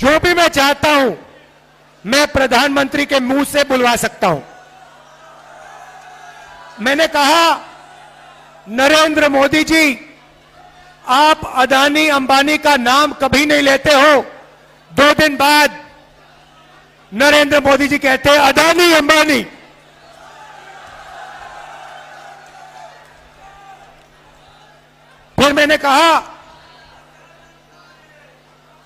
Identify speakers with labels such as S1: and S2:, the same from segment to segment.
S1: जो भी मैं चाहता हूं मैं प्रधानमंत्री के मुंह से बुलवा सकता हूं। मैंने कहा, नरेंद्र मोदी जी, आप अदानी अंबानी का नाम कभी नहीं लेते हो। 2 दिन बाद नरेंद्र मोदी जी कहते हैं अदानी अंबानी। फिर मैंने कहा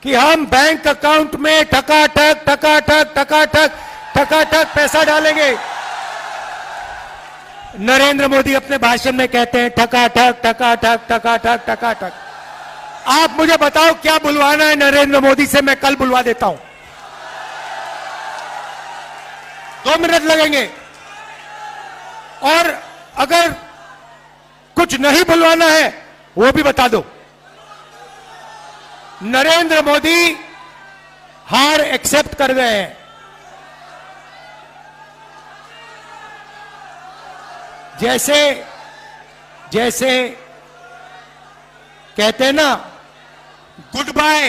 S1: कि हम बैंक अकाउंट में ठकाठक ठकाठक ठकाठक ठकाठक पैसा डालेंगे। नरेंद्र मोदी अपने भाषण में कहते हैं ठकाठक ठकाठक ठकाठक ठकाठक। आप मुझे बताओ क्या बुलवाना है नरेंद्र मोदी से, मैं कल बुलवा देता हूं। 2 मिनट लगेंगे। और अगर कुछ नहीं बुलवाना है वो भी बता दो। नरेंद्र मोदी हार एक्सेप्ट कर गए हैं। जैसे कहते हैं ना, गुड बाय,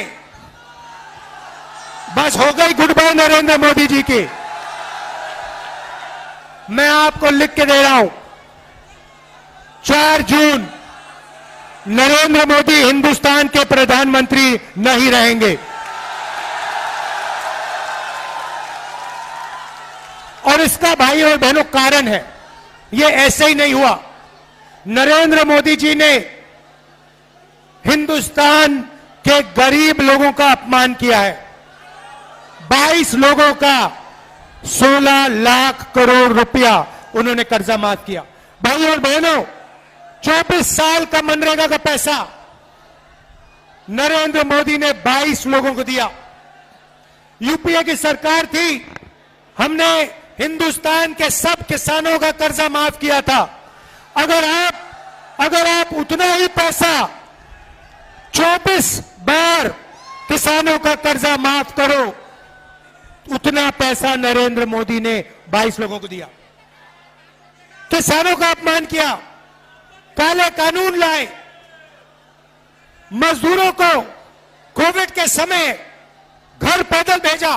S1: बस हो गई गुड बाय नरेंद्र मोदी जी की। मैं आपको लिख के दे रहा हूं, 4 जून नरेंद्र मोदी हिंदुस्तान के प्रधानमंत्री नहीं रहेंगे। और इसका भाई और बहनों कारण है, ये ऐसे ही नहीं हुआ। नरेंद्र मोदी जी ने हिंदुस्तान के गरीब लोगों का अपमान किया है। 22 लोगों का 16 लाख करोड़ रुपया उन्होंने कर्जा माफ किया। भाई और बहनों, 24 साल का मनरेगा का पैसा नरेंद्र मोदी ने 22 लोगों को दिया। यूपीए की सरकार थी, हमने हिंदुस्तान के सब किसानों का कर्जा माफ किया था। अगर आप उतना ही पैसा 24 बार किसानों का कर्जा माफ करो, उतना पैसा नरेंद्र मोदी ने 22 लोगों को दिया। किसानों का अपमान किया, काले कानून लाए, मजदूरों को कोविड के समय घर पैदल भेजा।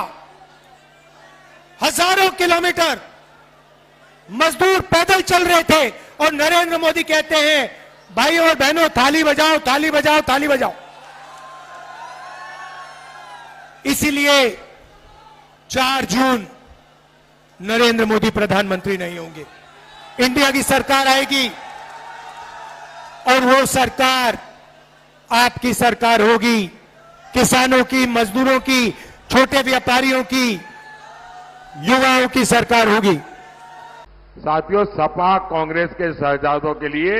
S1: हजारों किलोमीटर मजदूर पैदल चल रहे थे और नरेंद्र मोदी कहते हैं भाई और बहनों, थाली बजाओ थाली बजाओ थाली बजाओ। इसीलिए 4 जून नरेंद्र मोदी प्रधानमंत्री नहीं होंगे। इंडिया की सरकार आएगी और वो सरकार आपकी सरकार होगी, किसानों की, मजदूरों की, छोटे व्यापारियों की, युवाओं की सरकार होगी।
S2: साथियों, सपा कांग्रेस के शहजादों के लिए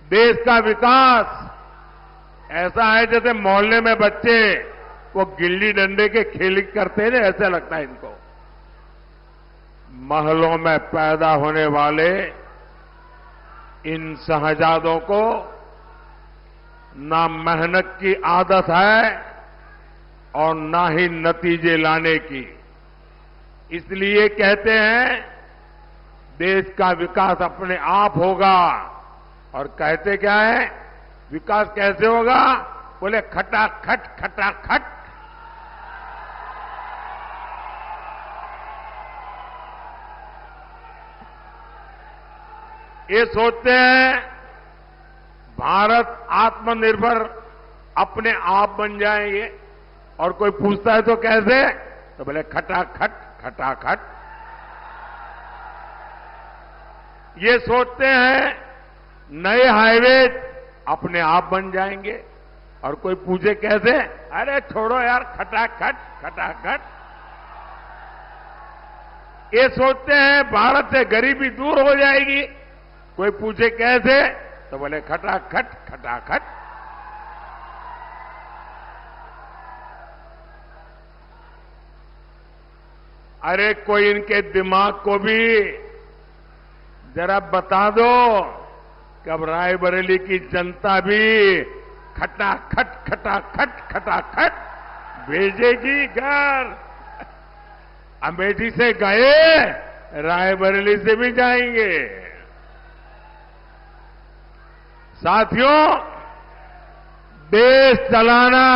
S2: देश का विकास ऐसा है जैसे मोहल्ले में बच्चे वो गिल्ली डंडे के खेल करते हैं, ऐसा लगता है इनको। महलों में पैदा होने वाले इन शहजादों को ना मेहनत की आदत है और ना ही नतीजे लाने की। इसलिए कहते हैं देश का विकास अपने आप होगा। और कहते क्या है, विकास कैसे होगा? बोले खटाखट खटाखट। ये सोचते हैं भारत आत्मनिर्भर अपने आप बन जाएंगे, और कोई पूछता है तो कैसे, तो बोले खटाखट खटाखट। ये सोचते हैं नए हाईवे अपने आप बन जाएंगे, और कोई पूछे कैसे, अरे छोड़ो यार खटाखट खटाखट। ये सोचते हैं भारत से गरीबी दूर हो जाएगी, कोई पूछे कैसे, तो बोले खटाखट खटाखट। अरे कोई इनके दिमाग को भी जरा बता दो कि अब रायबरेली की जनता भी खटाखट खटाखट खटाखट भेजेगी घर। अमेठी से गए, रायबरेली से भी जाएंगे। साथियों, देश चलाना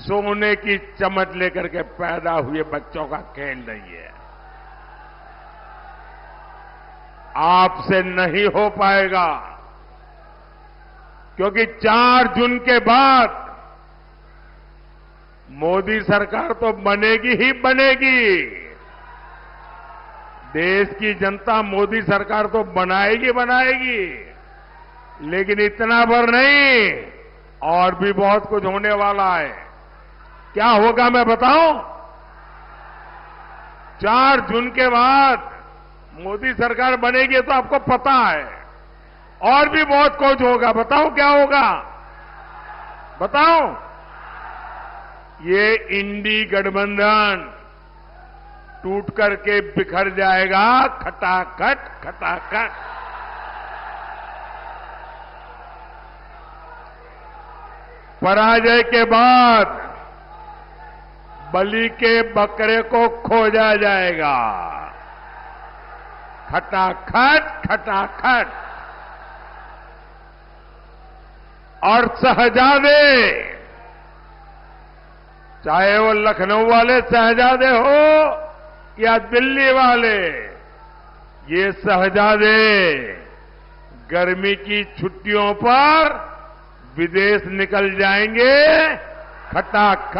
S2: सोने की चमच लेकर के पैदा हुए बच्चों का खेल नहीं है। आपसे नहीं हो पाएगा, क्योंकि 4 जून के बाद मोदी सरकार तो बनेगी ही बनेगी। देश की जनता मोदी सरकार तो बनाएगी बनाएगी, लेकिन इतना भर नहीं, और भी बहुत कुछ होने वाला है। क्या होगा मैं बताऊं? 4 जून के बाद मोदी सरकार बनेगी तो आपको पता है, और भी बहुत कुछ होगा। बताऊं क्या होगा? बताऊं? ये इंडी गठबंधन टूट करके बिखर जाएगा, खटाखट खटाखट। पराजय के बाद बलि के बकरे को खोजा जाएगा, खटाखट खटाखट। और शहजादे, चाहे वो लखनऊ वाले शहजादे हो या दिल्ली वाले, ये शहजादे गर्मी की छुट्टियों पर विदेश निकल जाएंगे, खटाखट।